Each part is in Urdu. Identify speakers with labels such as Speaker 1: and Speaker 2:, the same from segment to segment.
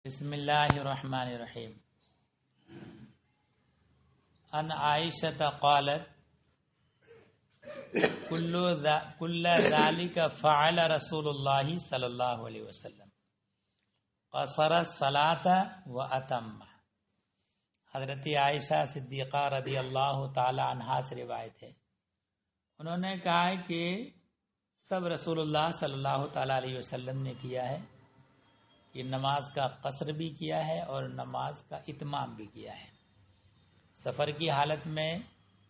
Speaker 1: بسم اللہ الرحمن الرحیم ان عائشہ قالت کل ذالک فعل رسول اللہ صلی اللہ علیہ وسلم قصر الصلاة واتم۔ حضرت عائشہ صدیقہ رضی اللہ تعالی عنہا سے روایت ہے، انہوں نے کہا کہ سب رسول اللہ صلی اللہ تعالی علیہ وسلم نے کیا ہے کہ نماز کا قصر بھی کیا ہے اور نماز کا اتمام بھی کیا ہے۔ سفر کی حالت میں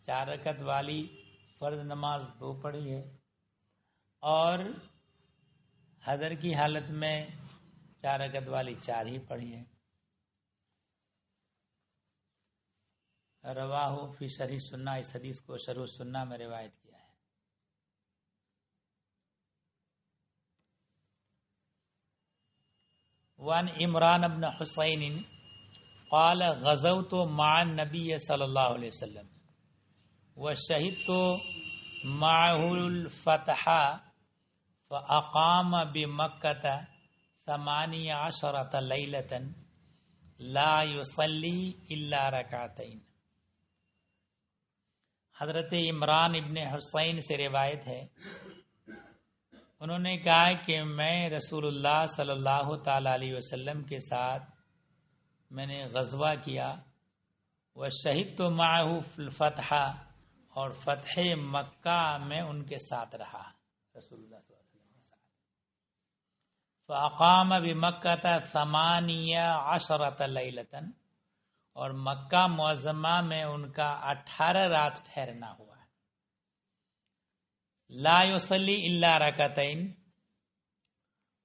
Speaker 1: 4 رکعت والی فرض نماز 2 پڑھی ہے اور حضر کی حالت میں 4 رکعت والی 4 ہی پڑھی ہے۔ رواہ فی شرح سنہ، اس حدیث کو شرح سنہ میں روایت کیا ہے۔ وان عمران بن حسین قال غزوت مع النبی صلی اللہ علیہ وسلم وشہدت معه الفتح فاقام بمکة 18 لیلة لا يصلی الا رکعتین۔ حضرت عمران ابن حسین سے روایت ہے، انہوں نے کہا کہ میں رسول اللہ صلی اللہ تعالی علیہ وسلم کے ساتھ میں نے غزوہ کیا، وشہدت معه الفتح، اور فتح مکہ میں ان کے ساتھ رہا رسول اللہ صلی اللہ علیہ وسلم کے ساتھ۔ فاقام بمکہ 18 لیلۃ، اور مکہ معظمہ میں ان کا 18 رات ٹھہرنا ہوا۔ لا یصلی الا رکعتین،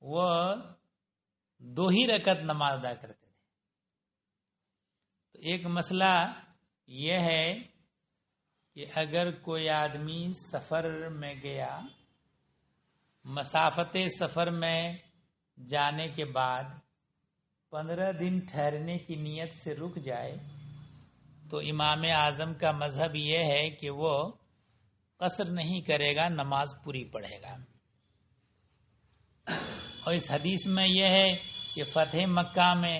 Speaker 1: وہ 2 ہی رکعت نماز ادا کرتے تھے۔ تو ایک مسئلہ یہ ہے کہ اگر کوئی آدمی سفر میں گیا، مسافت سفر میں جانے کے بعد 15 دن ٹھہرنے کی نیت سے رک جائے تو امام اعظم کا مذہب یہ ہے کہ وہ قصر نہیں کرے گا، نماز پوری پڑھے گا۔ اور اس حدیث میں یہ ہے کہ فتح مکہ میں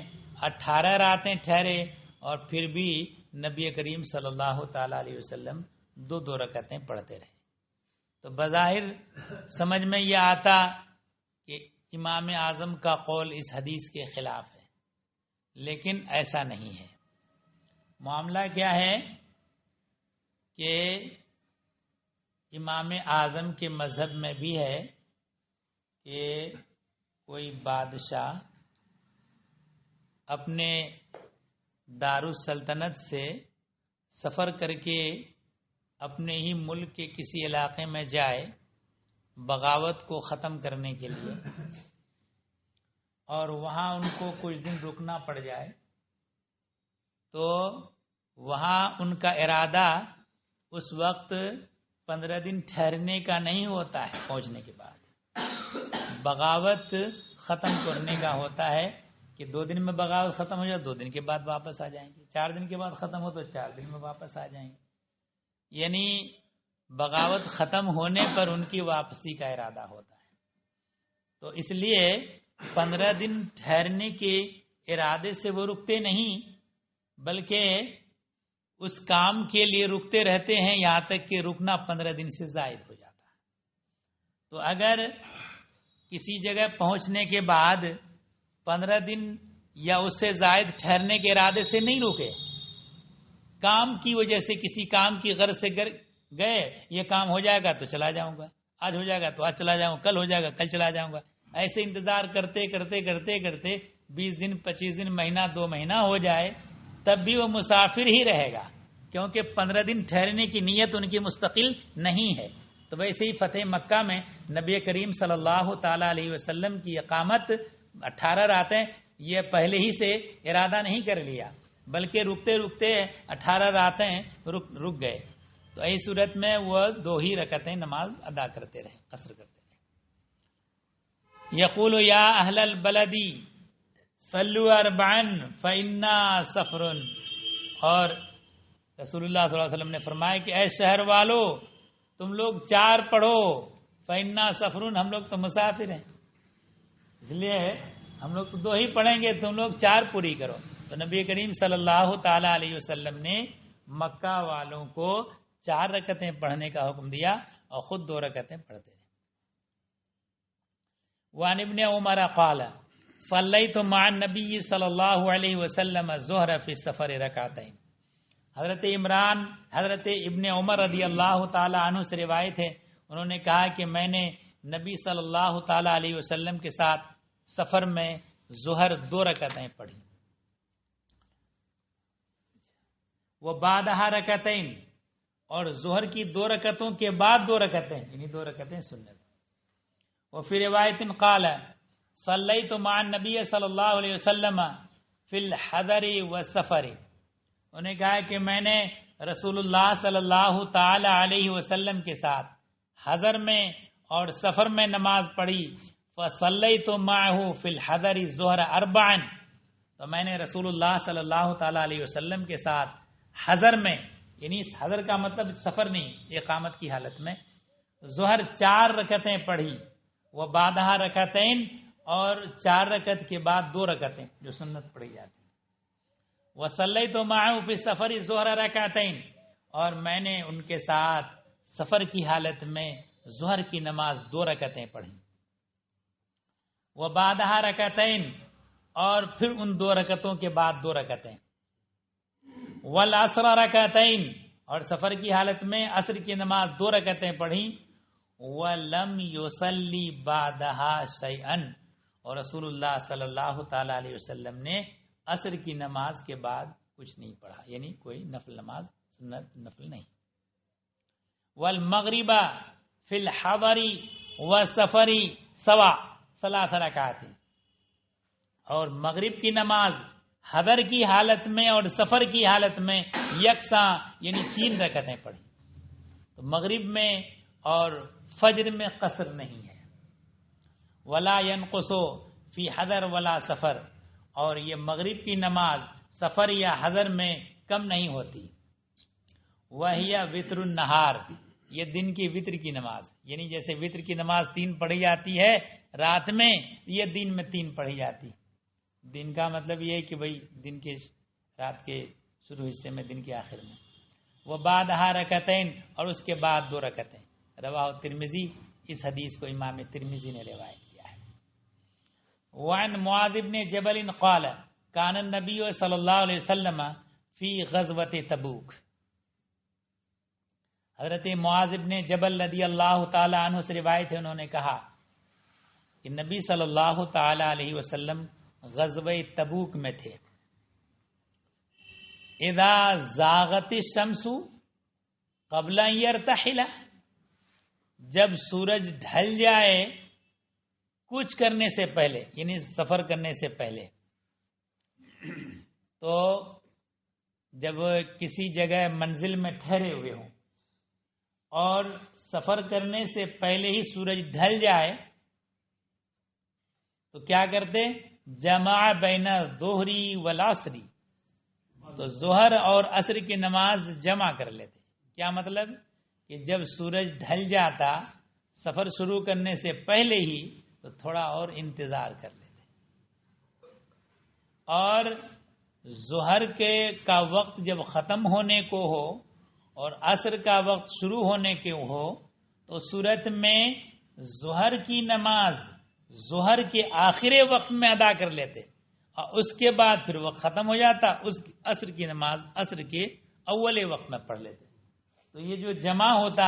Speaker 1: 18 راتیں ٹھہرے اور پھر بھی نبی کریم صلی اللہ تعالی علیہ وسلم 2 رکعتیں پڑھتے رہے۔ تو بظاہر سمجھ میں یہ آتا کہ امام اعظم کا قول اس حدیث کے خلاف ہے، لیکن ایسا نہیں ہے۔ معاملہ کیا ہے کہ امام اعظم کے مذہب میں بھی ہے کہ کوئی بادشاہ اپنے دارالسلطنت سے سفر کر کے اپنے ہی ملک کے کسی علاقے میں جائے بغاوت کو ختم کرنے کے لیے، اور وہاں ان کو کچھ دن رکنا پڑ جائے، تو وہاں ان کا ارادہ اس وقت 15 دن ٹھہرنے کا نہیں ہوتا ہے، پہنچنے کے بعد بغاوت ختم کرنے کا ہوتا ہے کہ 2 دن میں بغاوت ختم ہو جائے، 2 دن کے بعد واپس آ جائیں گے، 4 دن کے بعد ختم ہو تو 4 دن میں واپس آ جائیں گے، یعنی بغاوت ختم ہونے پر ان کی واپسی کا ارادہ ہوتا ہے۔ تو اس لیے 15 دن ٹھہرنے کے ارادے سے وہ رکتے نہیں، بلکہ اس کام کے لیے رکتے رہتے ہیں یہاں تک کہ رکنا 15 دن سے زائد ہو جاتا ہے۔ تو اگر کسی جگہ پہنچنے کے بعد 15 دن یا اس سے زائد ٹھہرنے کے ارادے سے نہیں رکے، کام کی وجہ سے کسی کام کی غرض سے گئے، یہ کام ہو جائے گا تو چلا جاؤں گا، آج ہو جائے گا تو آج چلا جاؤں گا، کل ہو جائے گا کل چلا جاؤں گا، ایسے انتظار کرتے کرتے کرتے کرتے 20 دن 25 دن مہینہ 2 مہینہ ہو جائے تب بھی وہ مسافر ہی رہے گا، کیونکہ 15 دن ٹھہرنے کی نیت ان کی مستقل نہیں ہے۔ تو ویسے ہی فتح مکہ میں نبی کریم صلی اللہ تعالی علیہ وسلم کی اقامت 18 راتیں، یہ پہلے ہی سے ارادہ نہیں کر لیا، بلکہ رکتے رکتے 18 راتیں رک گئے۔ تو ایسی صورت میں وہ 2 ہی رکعتیں نماز ادا کرتے رہے، قصر کرتے رہے۔ یقول یا اہل البلد صلوا 4 فإنا سفر، اور رسول اللہ صلی اللہ علیہ وسلم نے فرمایا کہ اے شہر والو تم لوگ 4 پڑھو، فإنا سفر، ہم لوگ تو مسافر ہیں۔ اس لیے ہم لوگ تو 2 ہی پڑھیں گے، تم لوگ 4 پوری کرو. تو نبی کریم صلی اللہ تعالی علیہ وسلم نے مکہ والوں کو 4 رکعتیں پڑھنے کا حکم دیا اور خود 2 رکعتیں پڑھتے رہے. وعن ابن عمر قال صلیت مع النبی صلی اللہ علیہ وسلم الظہر فی السفر رکعتین. حضرت ابن عمر رضی اللہ تعالی عنہ سے روایت ہے، انہوں نے کہا کہ میں نے نبی صلی اللہ تعالی علیہ وسلم کے ساتھ سفر میں ظہر 2 رکعتیں پڑھی. وہ بعدہا رکعتین، اور ظہر کی 2 رکعتوں کے بعد 2 رکعتیں، یعنی 2 رکعتیں سنت. وفی روایت قال صلیت مع النبی صلی اللہ علیہ وسلم فی الحضر والسفر. انہوں نے کہا کہ میں نے رسول اللہ صلی اللہ تعالی علیہ وسلم کے ساتھ حضر میں اور سفر میں نماز پڑھی. فصلیت معه فی الحضر ظہر 4، تو میں نے رسول اللہ صلی اللہ تعالی علیہ وسلم کے ساتھ حضر میں، یعنی حضر کا مطلب سفر نہیں، اقامت کی حالت میں، ظہر 4 رکعتیں پڑھی. وہ بعدہا رکعتین، اور 4 رکعت کے بعد 2 رکعتیں جو سنت پڑھی جاتی. وصلیت معه فی السفر ظہر رکعتین، اور میں نے ان کے ساتھ سفر کی حالت میں ظہر کی نماز 2 رکعتیں پڑھی. وبعدہا رکعتین، اور پھر ان 2 رکعتوں کے بعد 2 رکعتیں. والعصر رکعتین، اور سفر کی حالت میں عصر کی نماز 2 رکعتیں پڑھی. وَلَمْ يُصَلِّ بَعْدَهَا شَيْئًا، اور رسول اللہ صلی اللہ تعالی علیہ وسلم نے عصر کی نماز کے بعد کچھ نہیں پڑھا، یعنی کوئی نفل نماز، سنت نفل نہیں. وَالْمَغْرِبَ فِي الْحَضَرِ وَالسَّفَرِ سَوَاء 3 رکعات، اور مغرب کی نماز حضر کی حالت میں اور سفر کی حالت میں یکساں، یعنی 3 رکعتیں پڑھی. تو مغرب میں اور فجر میں قصر نہیں ہے. ولا ينقص فی حضر ولا سفر، اور یہ مغرب کی نماز سفر یا حضر میں کم نہیں ہوتی. وہی وتر النہار، یہ دن کی وطر کی نماز، یعنی جیسے وطر کی نماز 3 پڑھی جاتی ہے رات میں، یہ دن میں 3 پڑھی جاتی. دن کا مطلب یہ ہے کہ بھئی دن کے رات کے شروع حصے میں، دن کے آخر میں. وہ بعدہا رکعتین، اور اس کے بعد 2 رکعتیں. رواہ ترمذی، اس حدیث کو امام ترمذی نے روایت کیا ہے. وعن معاذ بن جبل قال کان النبی صلی اللہ علیہ وسلم فی غزوۃ تبوک. حضرت معاذ بن جبل رضی اللہ تعالی عنہ سے روایت ہے، انہوں نے کہا کہ نبی صلی اللہ تعالی علیہ وسلم غزوہ تبوک میں تھے. اذا زاغت الشمس قبل ان يرتحل، جب سورج ڈھل جائے کچھ کرنے سے پہلے، یعنی سفر کرنے سے پہلے. تو جب کسی جگہ منزل میں ٹھہرے ہوئے ہوں اور سفر کرنے سے پہلے ہی سورج ڈھل جائے تو کیا کرتے؟ جمع بین الظہری والعصری، تو ظہر اور عصر کی نماز جمع کر لیتے. کیا مطلب؟ کہ جب سورج ڈھل جاتا سفر شروع کرنے سے پہلے ہی تو تھوڑا اور انتظار کر لیتے، اور ظہر کا وقت جب ختم ہونے کو ہو اور عصر کا وقت شروع ہونے کے ہو تو صورت میں ظہر کی نماز ظہر کے آخر وقت میں ادا کر لیتے، اور اس کے بعد پھر وقت ختم ہو جاتا، اس عصر کی نماز عصر کے اول وقت میں پڑھ لیتے. تو یہ جو جمع ہوتا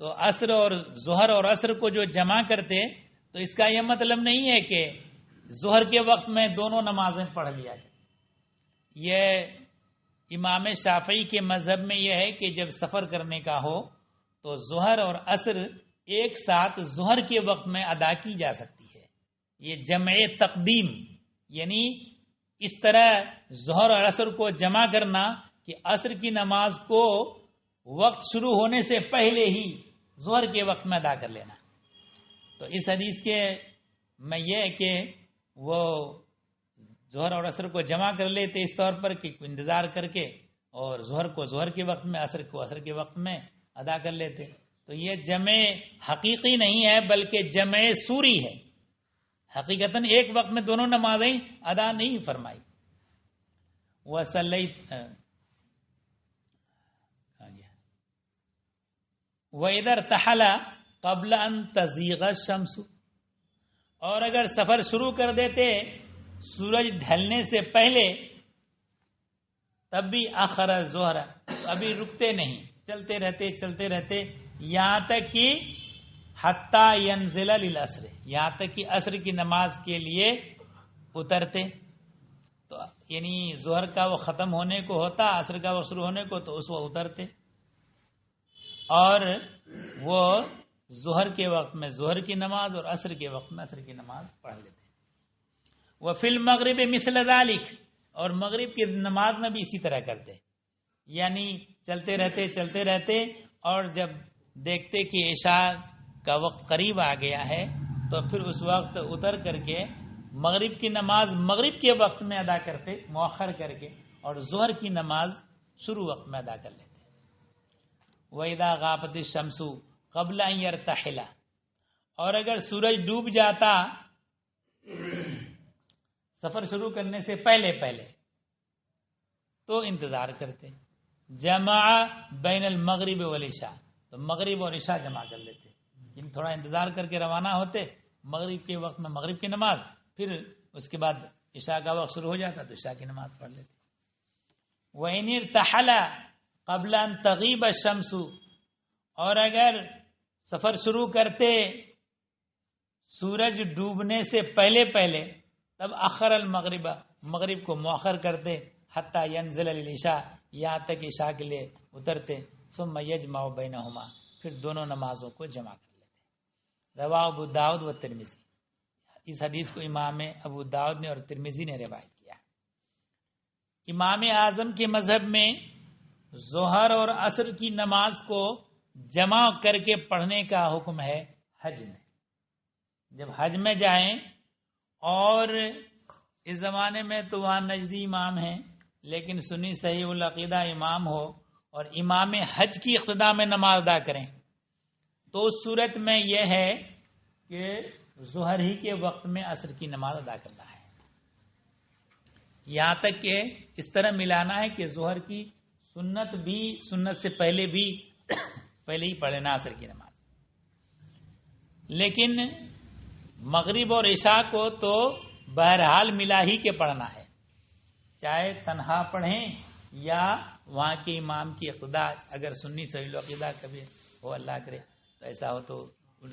Speaker 1: تو عصر اور ظہر اور عصر کو جو جمع کرتے، تو اس کا یہ مطلب نہیں ہے کہ ظہر کے وقت میں دونوں نمازیں پڑھ لیا جائے. یہ امام شافعی کے مذہب میں یہ ہے کہ جب سفر کرنے کا ہو تو ظہر اور عصر ایک ساتھ ظہر کے وقت میں ادا کی جا سکتی ہے. یہ جمع تقدیم، یعنی اس طرح ظہر اور عصر کو جمع کرنا کہ عصر کی نماز کو وقت شروع ہونے سے پہلے ہی ظہر کے وقت میں ادا کر لینا. تو اس حدیث کے میں یہ ہے کہ وہ ظہر اور عصر کو جمع کر لیتے اس طور پر کہ انتظار کر کے، اور ظہر کو ظہر کے وقت میں، عصر کو عصر کے وقت میں ادا کر لیتے. تو یہ جمع حقیقی نہیں ہے بلکہ جمع سوری ہے. حقیقتاً ایک وقت میں دونوں نمازیں ادا نہیں فرمائی. وَإِذَا ارْتَحَلَ قَبْلَ أَن تَزِيغَ الشَّمْسُ، اور اگر سفر شروع کر دیتے سورج ڈھلنے سے پہلے تب بھی آخر ظہر، ابھی رکتے نہیں، چلتے رہتے یہاں تک کہ حتی ینزل للعصر، یہاں تک کہ عصر کی نماز کے لیے اترتے. تو یعنی ظہر کا وہ ختم ہونے کو ہوتا، عصر کا وہ شروع ہونے کو، تو اس وقت اترتے اور وہ ظہر کے وقت میں ظہر کی نماز اور عصر کے وقت میں عصر کی نماز پڑھ لیتے. وفی المغرب مثل ذلك، اور مغرب کی نماز میں بھی اسی طرح کرتے، یعنی چلتے رہتے اور جب دیکھتے کہ عشاء کا وقت قریب آ گیا ہے تو پھر اس وقت اتر کر کے مغرب کی نماز مغرب کے وقت میں ادا کرتے مؤخر کر کے، اور ظہر کی نماز شروع وقت میں ادا کر لیتے. وَإِذَا غَابَتِ الشَّمْسُ قَبْلَ أَن يَرْتَحِلَ، اور اگر سورج ڈوب جاتا سفر شروع کرنے سے پہلے تو انتظار کرتے. جمع بین المغرب والعشاء، تو مغرب اور عشاء جمع کر لیتے، یعنی تھوڑا انتظار کر کے روانہ ہوتے مغرب کے وقت میں مغرب کی نماز، پھر اس کے بعد عشاء کا وقت شروع ہو جاتا تو عشاء کی نماز پڑھ لیتے. وَإِنِ ارْتَحَلَ قَبْلَ أَن تَغِيبَ الشَّمْسُ، اور اگر سفر شروع کرتے سورج ڈوبنے سے پہلے تب اخر المغرب، مغرب کو مؤخر کرتے، حتی ینزل للعشاء، یہاں تک عشاء کے لیے اترتے. ثم یجمع بینہما، پھر دونوں نمازوں کو جمع کر لیتے. رواہ ابو داؤد و ترمذی، اس حدیث کو امام ابو داؤد نے اور ترمذی نے روایت کیا. امام اعظم کے مذہب میں ظہر اور عصر کی نماز کو جمع کر کے پڑھنے کا حکم ہے حج میں. جب حج میں جائیں، اور اس زمانے میں تو وہاں نجدی امام ہیں، لیکن سنی صحیح العقیدہ امام ہو اور امام حج کی اقتداء میں نماز ادا کریں، تو اس صورت میں یہ ہے کہ ظہر ہی کے وقت میں عصر کی نماز ادا کرنا ہے. یہاں تک کہ اس طرح ملانا ہے کہ ظہر کی سنت سے پہلے ہی پڑھ لینا عصر کی نماز. لیکن مغرب اور عشاء کو تو بہرحال ملا ہی کے پڑھنا ہے، چاہے تنہا پڑھیں یا وہاں کے امام کی اقتداء. اگر سنی صحیح العقیدہ کبھی ہو، اللہ کرے تو ایسا ہو، تو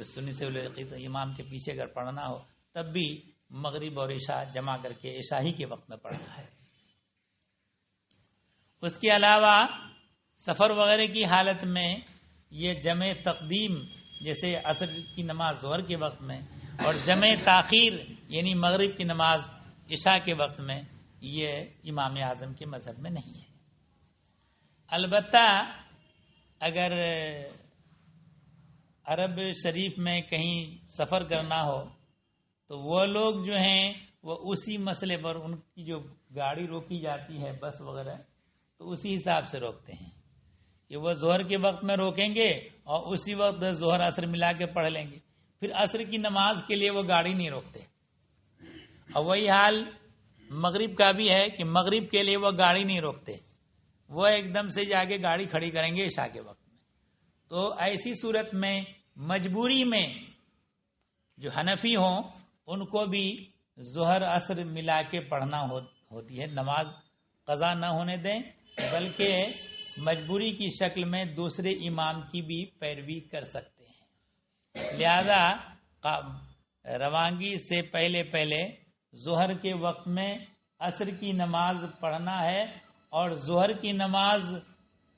Speaker 1: سنی صحیح العقیدہ امام کے پیچھے اگر پڑھنا ہو تب بھی مغرب اور عشاء جمع کر کے عشاء ہی کے وقت میں پڑھنا ہے. اس کے علاوہ سفر وغیرہ کی حالت میں یہ جمع تقدیم جیسے عصر کی نماز ظہر کے وقت میں، اور جمع تاخیر یعنی مغرب کی نماز عشاء کے وقت میں، یہ امام اعظم کے مذہب میں نہیں ہے. البتہ اگر عرب شریف میں کہیں سفر کرنا ہو تو وہ لوگ جو ہیں وہ اسی مسئلے پر، ان کی جو گاڑی روکی جاتی ہے بس وغیرہ، تو اسی حساب سے روکتے ہیں کہ وہ ظہر کے وقت میں روکیں گے اور اسی وقت ظہر عصر ملا کے پڑھ لیں گے. پھر عصر کی نماز کے لیے وہ گاڑی نہیں روکتے. اور وہی حال مغرب کا بھی ہے کہ مغرب کے لیے وہ گاڑی نہیں روکتے، وہ ایک دم سے جا کے گاڑی کھڑی کریں گے عشاء کے وقت میں. تو ایسی صورت میں مجبوری میں جو حنفی ہوں ان کو بھی ظہر عصر ملا کے پڑھنا ہوتی ہے. نماز قضا نہ ہونے دیں، بلکہ مجبوری کی شکل میں دوسرے امام کی بھی پیروی کر سکتے ہیں. لہذا روانگی سے پہلے ظہر کے وقت میں عصر کی نماز پڑھنا ہے، اور ظہر کی نماز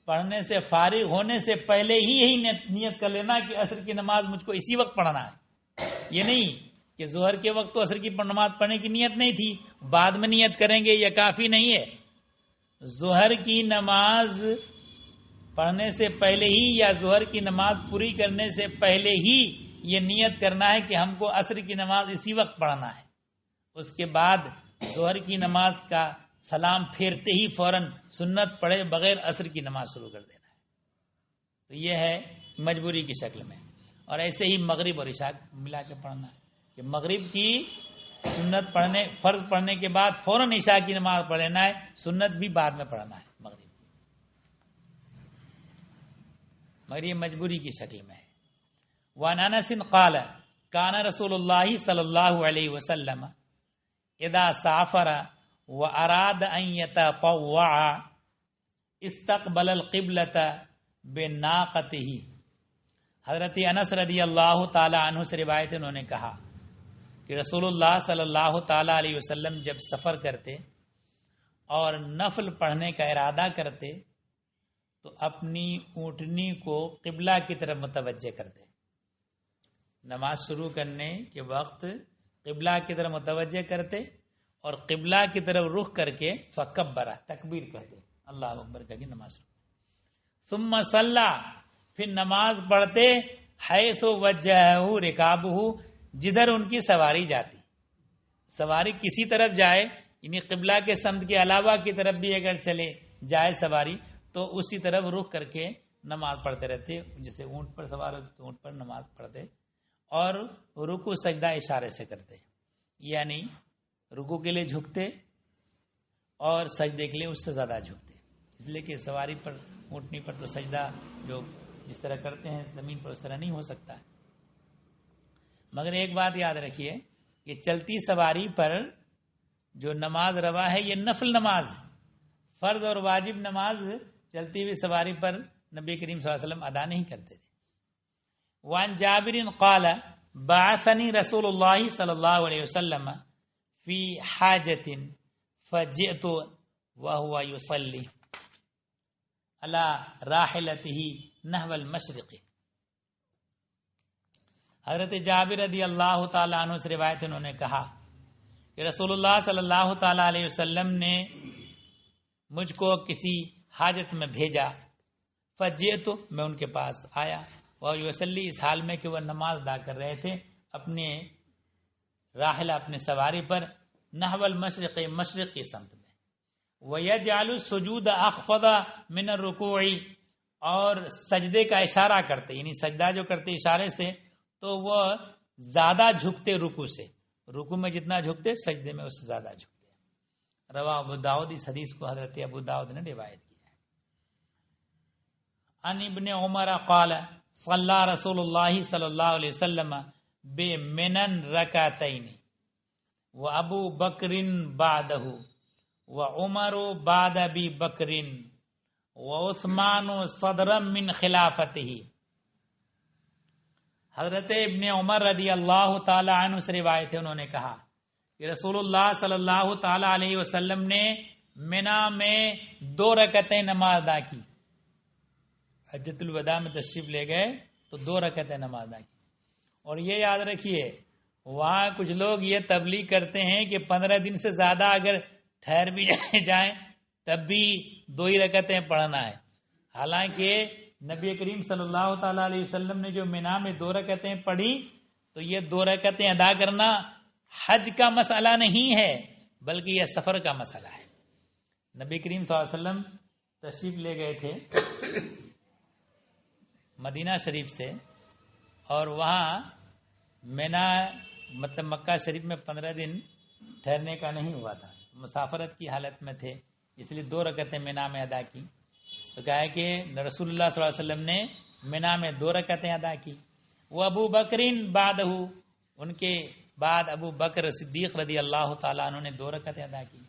Speaker 1: پڑھنے سے فارغ ہونے سے پہلے ہی نیت کر لینا کہ عصر کی نماز مجھ کو اسی وقت پڑھنا ہے. یہ نہیں کہ ظہر کے وقت تو عصر کی نماز پڑھنے کی نیت نہیں تھی، بعد میں نیت کریں گے، یہ کافی نہیں ہے. ظہر کی نماز پڑھنے سے پہلے ہی یا ظہر کی نماز پوری کرنے سے پہلے ہی یہ نیت کرنا ہے کہ ہم کو عصر کی نماز اسی وقت پڑھنا ہے. اس کے بعد ظہر کی نماز کا سلام پھیرتے ہی فوراً سنت پڑھے بغیر عصر کی نماز شروع کر دینا ہے. تو یہ ہے مجبوری کی شکل میں. اور ایسے ہی مغرب اور عشاء ملا کے پڑھنا ہے کہ مغرب کی سنت پڑھنے فرض پڑھنے کے بعد فوراً عشاء کی نماز پڑھ لینا ہے، سنت بھی بعد میں پڑھنا ہے مغرب، مگر یہ مجبوری کی شکل میں ہے۔ وعن انس قال کان رسول اللہ صلی اللہ علیہ وسلم اذا سافر واراد ان يتطوع استقبل القبلة بناقته۔ حضرت انس رضی اللہ تعالی عنہ سے روایت انہوں نے کہا کہ رسول اللہ صلی اللہ تعالی علیہ وسلم جب سفر کرتے اور نفل پڑھنے کا ارادہ کرتے تو اپنی اونٹنی کو قبلہ کی طرف متوجہ کرتے، نماز شروع کرنے کے وقت قبلہ کی طرف متوجہ کرتے اور قبلہ کی طرف رخ کر کے فکبرا تکبیر کہتے، اللہ اکبر کہہ کے نماز شروع، ثم صلی، پھر نماز پڑھتے حیث وجہہ رکابہ، جدھر ان کی سواری جاتی، سواری کسی طرف جائے یعنی قبلہ کے سمت کے علاوہ کی طرف بھی اگر چلے جائے سواری تو اسی طرف رخ کر کے نماز پڑھتے رہتے، جیسے اونٹ پر سوار ہوتے تو اونٹ پر نماز پڑھتے، اور رکوع سجدہ اشارے سے کرتے، یعنی رکوع کے لیے جھکتے اور سجدے کے لیے اس سے زیادہ جھکتے، اس لیے کہ سواری پر اونٹنی پر تو سجدہ جو جس طرح کرتے ہیں زمین پر اس طرح نہیں ہو سکتا ہے۔ مگر ایک بات یاد رکھیے کہ چلتی سواری پر جو نماز روا ہے یہ نفل نماز، فرض اور واجب نماز چلتی ہوئی سواری پر نبی کریم صلی اللہ علیہ وسلم ادا نہیں کرتے تھے۔ وعن جابر قال بعثني رسول اللہ صلی اللہ علیہ وسلم فی حاجت فجئت وهو يصلي على راحلته نحو المشرق۔ حضرت جابر رضی اللہ تعالیٰ عنہ سے روایت انہوں نے کہا کہ رسول اللہ صلی اللہ تعالیٰ علیہ وسلم نے مجھ کو کسی حاجت میں بھیجا، فجئت، میں ان کے پاس آیا، وہ یصلی، اس حال میں کہ وہ نماز ادا کر رہے تھے اپنے راحلہ اپنے سواری پر، نحو المشرق، مشرق کی سمت میں، وَيَجْعَلُ السُّجُودَ أَخْفَضَ مِنَ الرُّكُوعِ، اور سجدے کا اشارہ کرتے، یعنی سجدہ جو کرتے اشارے سے تو وہ زیادہ جھکتے رکوع سے، رکوع میں جتنا جھکتے سجدے میں اس سے زیادہ جھکتے۔ رواہ ابو داؤد، اس حدیث کو حضرت ابو داؤد نے روایت کیا ہے۔ عن ابن عمر قال صلی رسول اللہ صلی اللہ علیہ وسلم بمنن رکعتین وابو بکر بعدہ وعمر بعد ابی بکر وعثمان صدرا من خلافتہ۔ حضرت ابن عمر رضی اللہ تعالی عنہ سے روایت ہے، انہوں نے کہا کہ رسول اللہ صلی اللہ تعالی علیہ وسلم نے منا میں 2 رکعتیں نماز ادا کی، حجۃ الوداع میں تشریف لے گئے تو 2 رکعتیں نماز ادا کی۔ اور یہ یاد رکھیے وہاں کچھ لوگ یہ تبلیغ کرتے ہیں کہ 15 دن سے زیادہ اگر ٹھہر بھی جائیں تب بھی 2 ہی رکعتیں پڑھنا ہے، حالانکہ نبی کریم صلی اللہ تعالیٰ علیہ وسلم نے جو مینا میں 2 رکعتیں پڑھی تو یہ 2 رکعتیں ادا کرنا حج کا مسئلہ نہیں ہے بلکہ یہ سفر کا مسئلہ ہے۔ نبی کریم صلی اللہ علیہ وسلم تشریف لے گئے تھے مدینہ شریف سے، اور وہاں مینا مطلب مکہ شریف میں 15 دن ٹھہرنے کا نہیں ہوا تھا، مسافرت کی حالت میں تھے، اس لیے 2 رکعتیں مینا میں ادا کی۔ تو کہا ہے کہ رسول اللہ صلی اللہ علیہ وسلم نے مینا میں 2 رکعتیں ادا کی، وہ ابو بکرین بعدہ، ان کے بعد ابو بکر صدیق رضی اللہ تعالیٰ عنہ نے 2 رکعتیں ادا کی،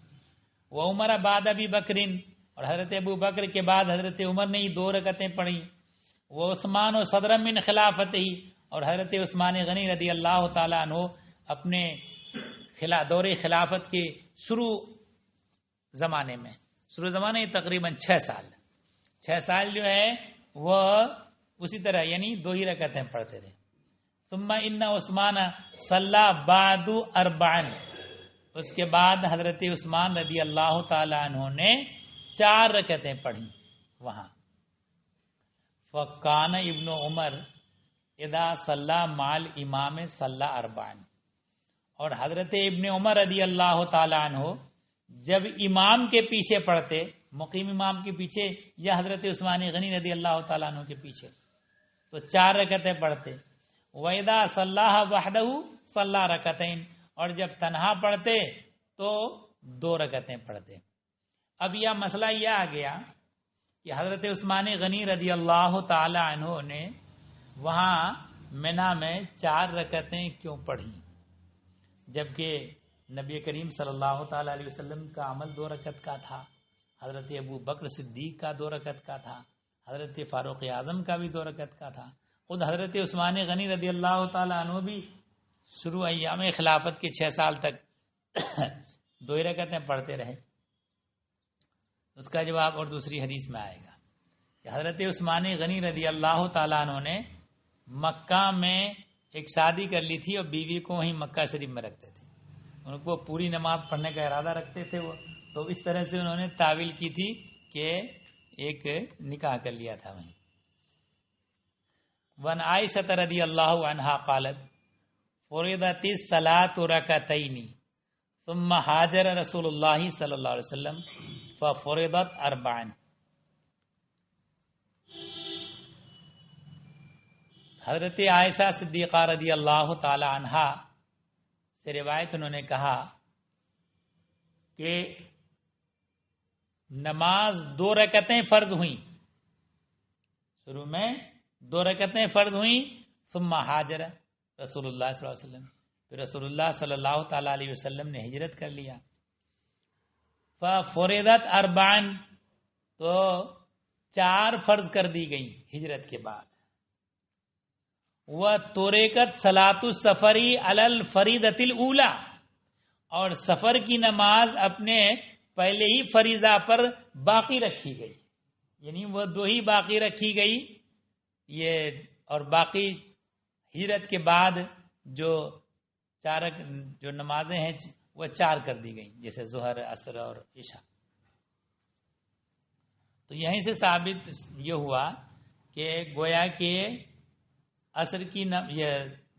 Speaker 1: وہ عمر بعد ابی بکرین، اور حضرت ابو بکر کے بعد حضرت عمر نے 2 رکعتیں پڑھی، وہ عثمان و صدر من خلافت ہی، اور حضرت عثمان غنی رضی اللہ تعالیٰ عنہ اپنے دور خلافت کے شروع زمانے تقریباً 6 سال جو ہے وہ اسی طرح یعنی 2 ہی رکعتیں پڑھتے رہے۔ ثم ان عثمان صلی بعد 4، اس کے بعد حضرت عثمان رضی اللہ تعالی عنہ نے 4 رکعتیں پڑھی وہاں۔ فکان ابن عمر اذا صلی مال امام صلی 4، اور حضرت ابن عمر رضی اللہ تعالی عنہ جب امام کے پیچھے پڑھتے، مقیم امام کے پیچھے یا حضرت عثمان غنی رضی اللہ تعالیٰ عنہ کے پیچھے، تو 4 رکعتیں پڑھتے۔ وَإِذَا صَلَّاهَا وَحْدَهُ صَلَّى رَكَعَتَيْنِ، اور جب تنہا پڑھتے تو 2 رکعتیں پڑھتے۔ اب یہ مسئلہ یہ آ گیا کہ حضرت عثمان غنی رضی اللہ تعالی عنہ نے وہاں منا میں 4 رکعتیں کیوں پڑھی، جبکہ نبی کریم صلی اللہ تعالی علیہ وسلم کا عمل 2 رکعت کا تھا، حضرت ابو بکر صدیق کا 2 رکعت کا تھا، حضرت فاروق اعظم کا بھی 2 رکعت کا تھا، خود حضرت عثمان غنی رضی اللہ تعالی عنہ بھی شروع ایام خلافت کے 6 سال تک 2 رکعتیں پڑھتے رہے۔ اس کا جواب اور دوسری حدیث میں آئے گا کہ حضرت عثمان غنی رضی اللہ تعالیٰ عنہ نے مکہ میں ایک شادی کر لی تھی اور بیوی کو وہیں مکہ شریف میں رکھتے تھے، ان کو پوری نماز پڑھنے کا ارادہ رکھتے تھے وہ، تو اس طرح سے انہوں نے تعویل کی تھی کہ ایک نکاح کر لیا تھا وہیں۔ وَعَنْ عَائِشَةَ رضی اللہ عنہا قالت فرضت الصلاۃ رکعتین ثم حاجر رسول اللہ صلی اللہ علیہ وسلم ففرضت 4۔ حضرت عائشہ صدیقہ رضی اللہ تعالی عنہا سے روایت، انہوں نے کہا کہ نماز 2 رکعتیں فرض ہوئیں، شروع میں 2 رکعتیں فرض ہوئیں، ثم حاجر رسول اللہ صلی اللہ علیہ وسلم، پھر رسول اللہ صلی اللہ تعالی علیہ وسلم نے ہجرت کر لیا، ففرضت 4، تو 4 فرض کر دی گئیں ہجرت کے بعد۔ وَتُرِكَتْ صَلَاةُ السَّفَرِ عَلَى الْفَرِيضَةِ الْأُولَى، اور سفر کی نماز اپنے پہلے ہی فریضہ پر باقی رکھی گئی، یعنی وہ 2 ہی باقی رکھی گئی، یہ اور باقی ہجرت کے بعد جو 4 جو نمازیں ہیں وہ 4 کر دی گئیں، جیسے ظہر، عصر اور عشاء۔ تو یہیں سے ثابت یہ ہوا کہ گویا کہ عصر کی یہ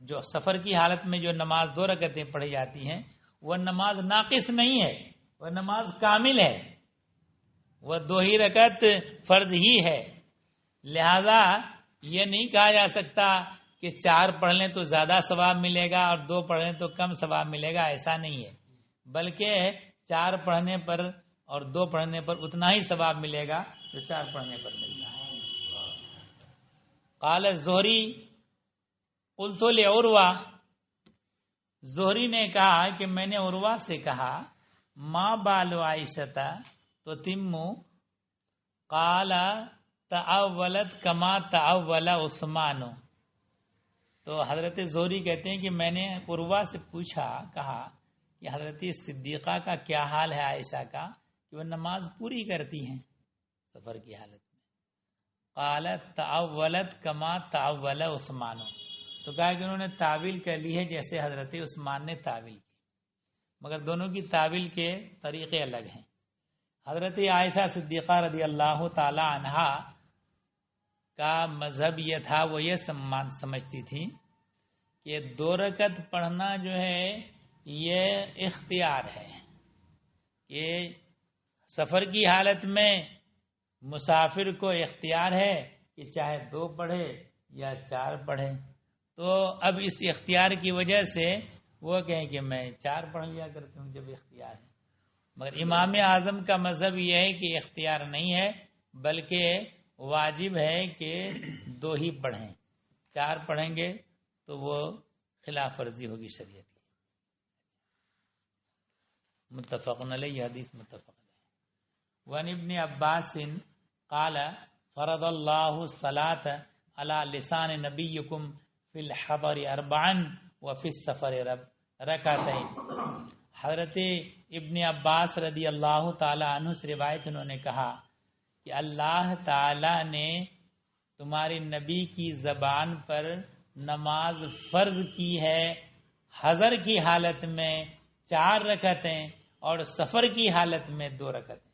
Speaker 1: جو سفر کی حالت میں جو نماز 2 رکعتیں پڑھی جاتی ہیں وہ نماز ناقص نہیں ہے، وہ نماز کامل ہے، وہ 2 ہی رکعت فرض ہی ہے، لہذا یہ نہیں کہا جا سکتا کہ 4 پڑھ لیں تو زیادہ ثواب ملے گا اور 2 پڑھ لیں تو کم ثواب ملے گا، ایسا نہیں ہے، بلکہ 4 پڑھنے پر اور 2 پڑھنے پر اتنا ہی ثواب ملے گا جو 4 پڑھنے پر ملتا ہے۔ قال الزہری قلت لعروہ، زہری نے کہا کہ میں نے عروہ سے کہا ما بال عائشہ تتم، قال تأولت کما تأول عثمان۔ تو حضرت زہری کہتے ہیں کہ میں نے عروہ سے کہا کہ حضرت صدیقہ کا کیا حال ہے عائشہ کا کہ وہ نماز پوری کرتی ہیں سفر کی حالت میں۔ قال تأولت کما تأول عثمان، تو کہا کہ انہوں نے تعویل کر لی ہے جیسے حضرت عثمان نے تعویل کی، مگر دونوں کی تعویل کے طریقے الگ ہیں۔ حضرت عائشہ صدیقہ رضی اللہ تعالی عنہا کا مذہب یہ تھا، وہ یہ سمجھتی تھی کہ 2 رکعت پڑھنا جو ہے یہ اختیار ہے، کہ سفر کی حالت میں مسافر کو اختیار ہے کہ چاہے 2 پڑھے یا 4 پڑھے، تو اب اس اختیار کی وجہ سے وہ کہیں کہ میں 4 پڑھ لیا کرتی ہوں جب اختیار ہے، مگر امام اعظم کا مذہب یہ ہے کہ اختیار نہیں ہے بلکہ واجب ہے کہ 2 ہی پڑھیں، 4 پڑھیں گے تو وہ خلاف ورزی ہوگی شریعت کی۔ متفق علیہ، حدیث متفق علیہ۔ وعن ابن عباس قال فرض اللہ الصلاۃ علی لسان نبیکم فی الحضر 4 وفی السفر رکعتین۔ حضرت ابن عباس رضی اللہ تعالی عنہ سے روایت، انہوں نے کہا کہ اللہ تعالی نے تمہاری نبی کی زبان پر نماز فرض کی ہے، حضر کی حالت میں 4 رکعتیں اور سفر کی حالت میں 2 رکعتیں،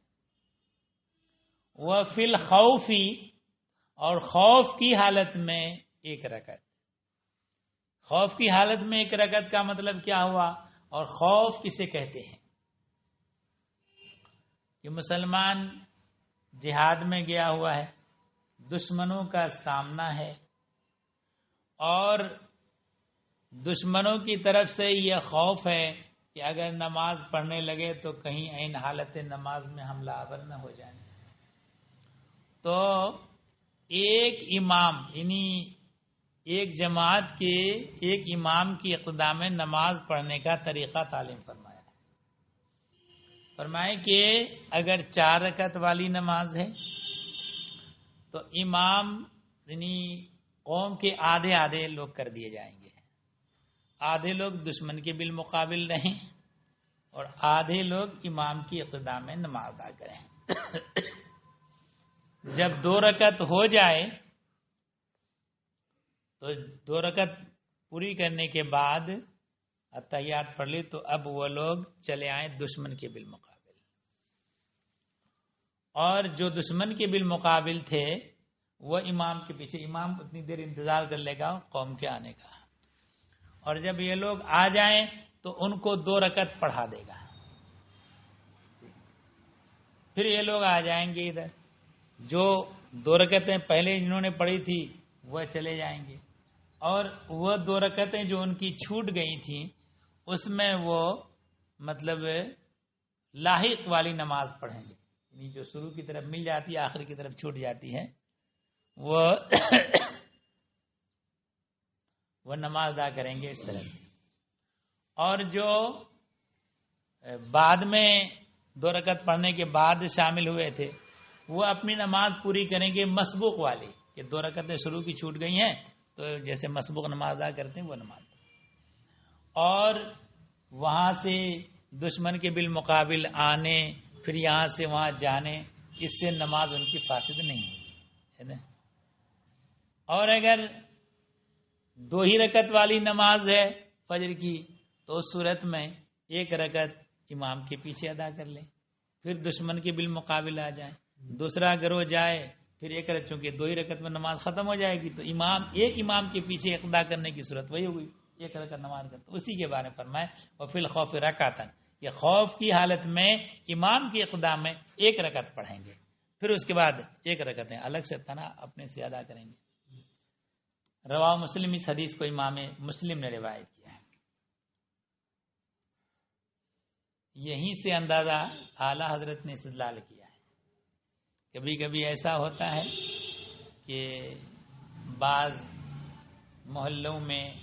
Speaker 1: وفی الخوف، اور خوف کی حالت میں 1 رکعت۔ خوف کی حالت میں 1 رکعت کا مطلب کیا ہوا، اور خوف کسے کہتے ہیں؟ کہ مسلمان جہاد میں گیا ہوا ہے، دشمنوں کا سامنا ہے، اور دشمنوں کی طرف سے یہ خوف ہے کہ اگر نماز پڑھنے لگے تو کہیں عین حالت نماز میں حملہ آور نہ ہو جائیں. تو ایک امام یعنی ایک جماعت کے ایک امام کی اقدام نماز پڑھنے کا طریقہ تعلیم فرمایا. فرمائے کہ اگر 4 رکعت والی نماز ہے تو امام یعنی قوم کے آدھے لوگ کر دیے جائیں گے. آدھے لوگ دشمن کے بالمقابل رہیں اور آدھے لوگ امام کی اقدام میں نماز ادا کریں. جب 2 رکعت ہو جائے تو 2 رکعت پوری کرنے کے بعد اتحیات پڑھ لی تو اب وہ لوگ چلے آئیں دشمن کے بالمقابل. اور جو دشمن کے بالمقابل تھے وہ امام کے پیچھے، امام اتنی دیر انتظار کر لے گا قوم کے آنے کا، اور جب یہ لوگ آ جائیں تو ان کو 2 رکعت پڑھا دے گا. پھر یہ لوگ آ جائیں گے ادھر، جو 2 رکعتیں پہلے جنہوں نے پڑھی تھی وہ چلے جائیں گے، اور وہ 2 رکعتیں جو ان کی چھوٹ گئی تھیں اس میں وہ مطلب لاحق والی نماز پڑھیں گے، یعنی جو شروع کی طرف مل جاتی ہے آخر کی طرف چھوٹ جاتی ہے وہ نماز ادا کریں گے اس طرح سے. اور جو بعد میں 2 رکعت پڑھنے کے بعد شامل ہوئے تھے وہ اپنی نماز پوری کریں گے مسبوق والی، کہ 2 رکعتیں شروع کی چھوٹ گئی ہیں تو جیسے مسبوق نماز ادا کرتے ہیں وہ نماز. اور وہاں سے دشمن کے بالمقابل آنے پھر یہاں سے وہاں جانے، اس سے نماز ان کی فاسد نہیں ہوگی. اور اگر 2 ہی رکعت والی نماز ہے فجر کی تو اس صورت میں 1 رکعت امام کے پیچھے ادا کر لیں، پھر دشمن کے بالمقابل آ جائیں. دوسرا گروہ جائے پھر 1 رکعت، چونکہ 2 ہی رکعت میں نماز ختم ہو جائے گی تو ایک امام کے پیچھے اقتدا کرنے کی صورت وہی ہوگی، 1 رکعت نماز کرتے. اسی کے بارے میں فرمائے وفی الخوف رکعتن، یہ خوف کی حالت میں امام کی اقدام میں 1 رکعت پڑھیں گے، پھر اس کے بعد 1 رکعتیں الگ سے تنہا اپنے سے ادا کریں گے. رواہ مسلم، اس حدیث کو امام مسلم نے روایت کیا ہے. یہیں سے اندازہ اعلی حضرت نے استدلال کیا ہے. کبھی کبھی ایسا ہوتا ہے کہ بعض محلوں میں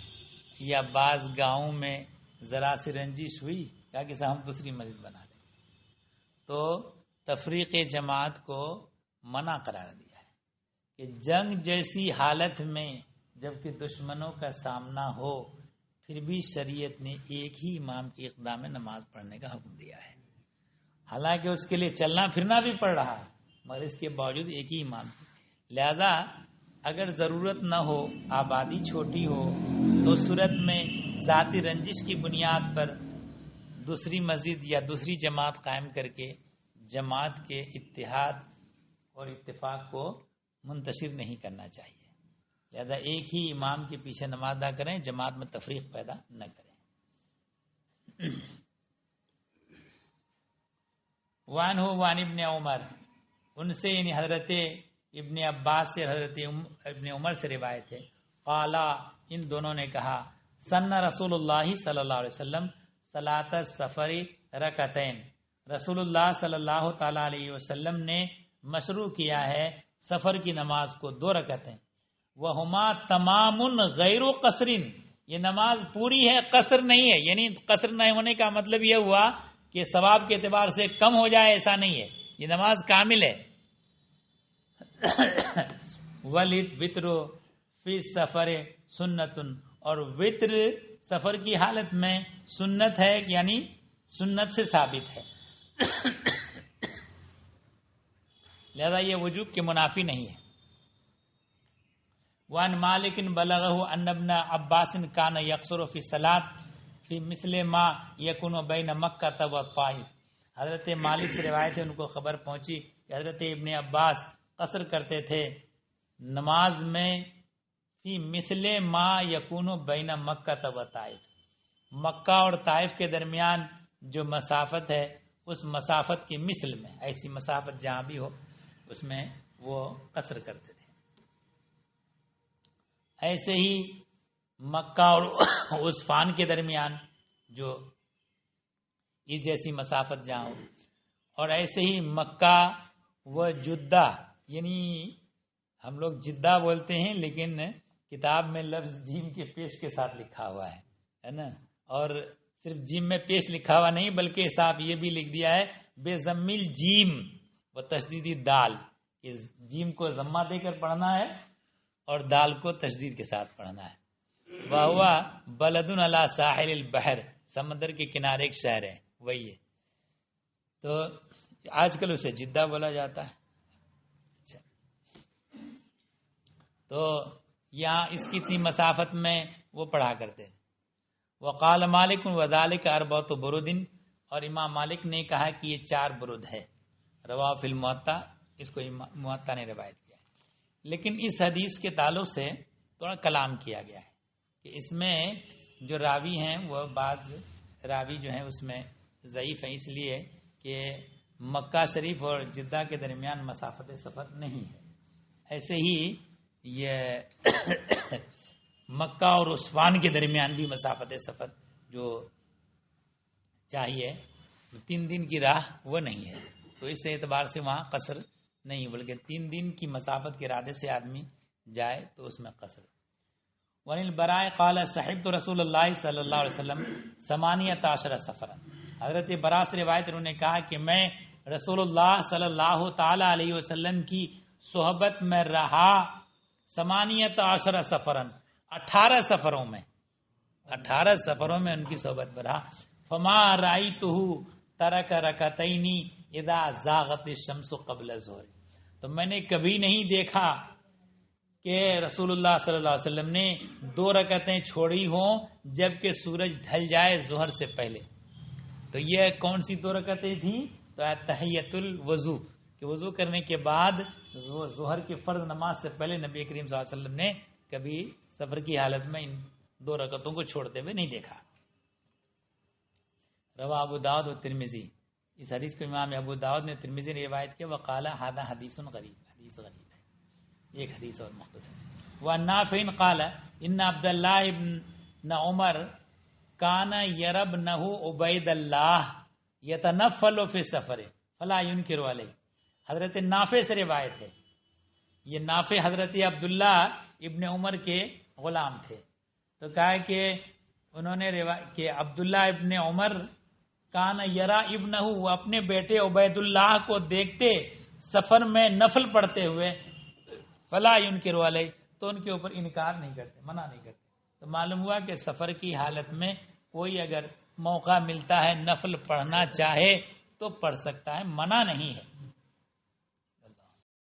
Speaker 1: یا بعض گاؤں میں ذرا سی رنجش ہوئی، کہا کہ ہم دوسری مسجد بنا لیں، تو تفریق جماعت کو منع قرار دیا ہے کہ جنگ جیسی حالت میں جبکہ دشمنوں کا سامنا ہو پھر بھی شریعت نے ایک ہی امام کی اقدام میں نماز پڑھنے کا حکم دیا ہے. حالانکہ اس کے لیے چلنا پھرنا بھی پڑ رہا ہے مگر اس کے باوجود ایک ہی امام کی. لہذا اگر ضرورت نہ ہو، آبادی چھوٹی ہو، تو صورت میں ذاتی رنجش کی بنیاد پر دوسری مسجد یا دوسری جماعت قائم کر کے جماعت کے اتحاد اور اتفاق کو منتشر نہیں کرنا چاہیے. لہذا ایک ہی امام کے پیچھے نماز ادا کریں، جماعت میں تفریق پیدا نہ کریں. وعن ابن عمر، ان سے یعنی حضرت ابن عباس سے حضرت ابن عمر سے روایت ہے، قالا، ان دونوں نے کہا، سن رسول اللہ صلی اللہ علیہ وسلم صلاۃ السفر رکعتین، رسول اللہ صلی اللہ تعالی علیہ وسلم نے مشروع کیا ہے سفر کی نماز کو 2 رکعتیں. وہما تمام غیر قصر، یہ نماز پوری ہے قصر نہیں ہے. یعنی قصر نہیں ہونے کا مطلب یہ ہوا کہ ثواب کے اعتبار سے کم ہو جائے، ایسا نہیں ہے، یہ نماز کامل ہے. وَالْوِتْرُ فِي السَّفَرِ سُنَّةٌ، اور وطر سفر کی حالت میں سنت ہے، یعنی سنت سے ثابت ہے، لہذا یہ وجوب کے منافی نہیں ہے. وان مالک بلغه ان ابن عباس كان يقصر في الصلاة في مثل ما يكون بين مکہ والطائف، حضرت مالک سے روایت ہے، ان کو خبر پہنچی کہ حضرت ابن عباس قصر کرتے تھے نماز میں فی مثل ما یکون بین مکہ والطائف، مکہ اور طائف کے درمیان جو مسافت ہے اس مسافت کی مثل میں، ایسی مسافت جہاں بھی ہو اس میں وہ قصر کرتے تھے. ایسے ہی مکہ اور عثفان کے درمیان جو اس جیسی مسافت جہاں ہو، اور ایسے ہی مکہ و جدہ، یعنی ہم لوگ جدہ بولتے ہیں لیکن کتاب میں لفظ جیم کے پیش کے ساتھ لکھا ہوا ہے نا، اور صرف جیم میں پیش لکھا ہوا نہیں بلکہ صاحب یہ بھی لکھ دیا ہے بے ضمیل جیم و تشدیدی دال، کہ جیم کو ضمہ دے کر پڑھنا ہے اور دال کو تشدید کے ساتھ پڑھنا ہے۔ وہوا بلد علی ساحل البحر، سمندر کے کنارے ایک شہر ہے، وہی ہے، تو آج کل اسے جدہ بولا جاتا ہے۔ اچھا، تو یہاں اس کی اتنی مسافت میں وہ پڑھا کرتے ہیں۔ وقال مالک وذالک اربعۃ برد، اور امام مالک نے کہا کہ یہ 4 برد ہے، رواہ فی الموطا، اس کو موطا نے روایت کیا ہے۔ لیکن اس حدیث کے تعلق سے تھوڑا کلام کیا گیا ہے کہ اس میں جو راوی ہیں وہ بعض راوی جو ہیں اس میں ضعیف ہیں، اس لیے کہ مکہ شریف اور جدہ کے درمیان مسافت سفر نہیں ہے۔ ایسے ہی یہ مکہ اور عثفان کے درمیان بھی مسافت سفر جو چاہیے 3 دن کی راہ وہ نہیں ہے، تو اس اعتبار سے وہاں قصر نہیں، بلکہ 3 دن کی مسافت کے ارادے سے آدمی جائے تو اس میں قصر۔ وعن البراء قال صحبت رسول اللہ صلی اللہ علیہ وسلم 18 سفرا، حضرت براء سے روایت انہوں نے کہا کہ میں رسول اللہ صلی اللہ تعالی علیہ وسلم کی صحبت میں رہا 18 سفرا، 18 سفروں میں، 18 سفروں میں ان کی صحبت میں رہا۔ فما رأیتہ ترک رکعتین اذا زاغت الشمس قبل الظہر، تو میں نے کبھی نہیں دیکھا کہ رسول اللہ صلی اللہ علیہ وسلم نے 2 رکعتیں چھوڑی ہوں جبکہ سورج ڈھل جائے ظہر سے پہلے۔ تو یہ کون سی 2 رکعتیں تھیں؟ تو تحیۃ الوضو، کہ وضو کرنے کے بعد ظہر کی فرض نماز سے پہلے نبی کریم صلی اللہ علیہ وسلم نے کبھی سفر کی حالت میں ان 2 رکعتوں کو چھوڑتے ہوئے نہیں دیکھا۔ رواہ ابو داؤد و ترمذی، اس حدیث کو امام ابو داؤد نے ترمذی نے روایت کیا، وقال ھذا حدیث غریب، حدیث غریب ہے، ایک حدیث اور مختصر سے۔ وَنَافِعٍ قال ان عبد اللہ ابن عمر کان یربنہ عبید اللہ یتنفل فی السفر فلا ينکر علیہ، حضرت نافع سے روایت ہے، یہ نافع حضرت عبداللہ ابن عمر کے غلام تھے، تو کہا کہ انہوں نے کہ عبداللہ ابن عمر کان یرا ابنہ، وہ اپنے بیٹے عبید اللہ کو دیکھتے سفر میں نفل پڑھتے ہوئے، فلا ينکر علیہ، تو ان کے اوپر انکار نہیں کرتے، منع نہیں کرتے۔ تو معلوم ہوا کہ سفر کی حالت میں کوئی اگر موقع ملتا ہے نفل پڑھنا چاہے تو پڑھ سکتا ہے، منع نہیں ہے۔